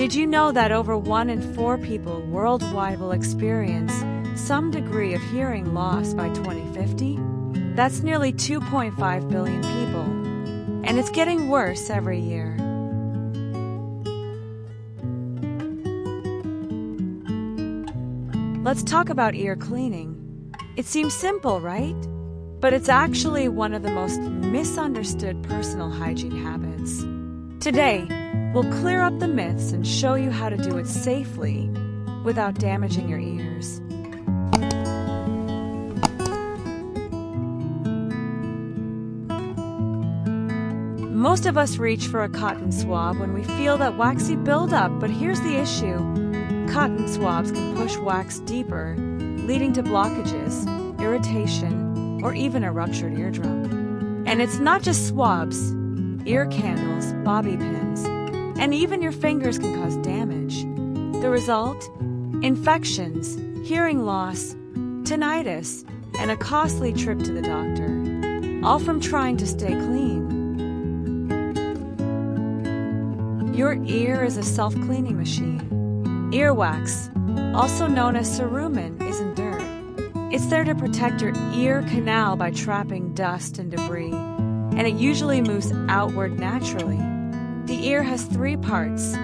Did you know that over 1 in 4 people worldwide will experience some degree of hearing loss by 2050? That's nearly 2.5 billion people, and it's getting worse every year. Let's talk about ear cleaning. It seems simple, right? But it's actually one of the most misunderstood personal hygiene habits. Today, we'll clear up the myths and show you how to do it safely without damaging your ears. Most of us reach for a cotton swab when we feel that waxy buildup, but here's the issue. Cotton swabs can push wax deeper, leading to blockages, irritation, or even a ruptured eardrum. And it's not just swabs. Ear candles, bobby pins, and even your fingers can cause damage. The result? Infections, hearing loss, tinnitus, and a costly trip to the doctor, all from trying to stay clean. Your ear is a self-cleaning machine. Earwax, also known as cerumen, isn't dirt. It's there to protect your ear canal by trapping dust and debris, and it usually moves outward naturally. The ear has 3 parts: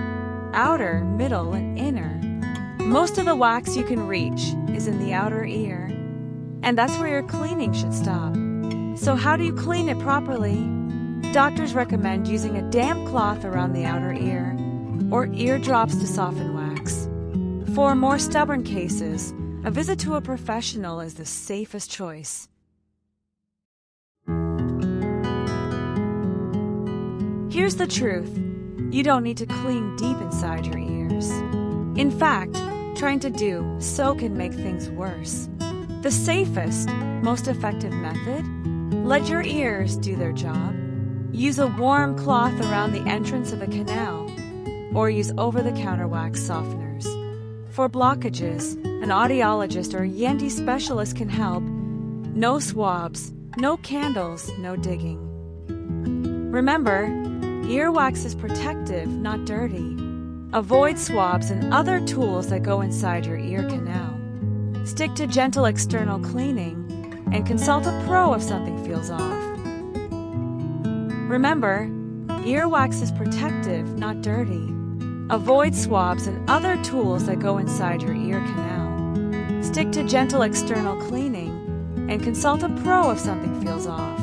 outer, middle, and inner. Most of the wax you can reach is in the outer ear, and that's where your cleaning should stop. So how do you clean it properly? Doctors recommend using a damp cloth around the outer ear, or ear drops to soften wax. For more stubborn cases, a visit to a professional is the safest choice. Here's the truth. You don't need to clean deep inside your ears. In fact, trying to do so can make things worse. The safest, most effective method? Let your ears do their job. Use a warm cloth around the entrance of a canal, or use over-the-counter wax softeners. For blockages, an audiologist or ENT specialist can help. No swabs, no candles, no digging. Remember, earwax is protective, not dirty. Avoid swabs and other tools that go inside your ear canal. Stick to gentle external cleaning and consult a pro if something feels off. Remember, earwax is protective, not dirty. Avoid swabs and other tools that go inside your ear canal. Stick to gentle external cleaning and consult a pro if something feels off.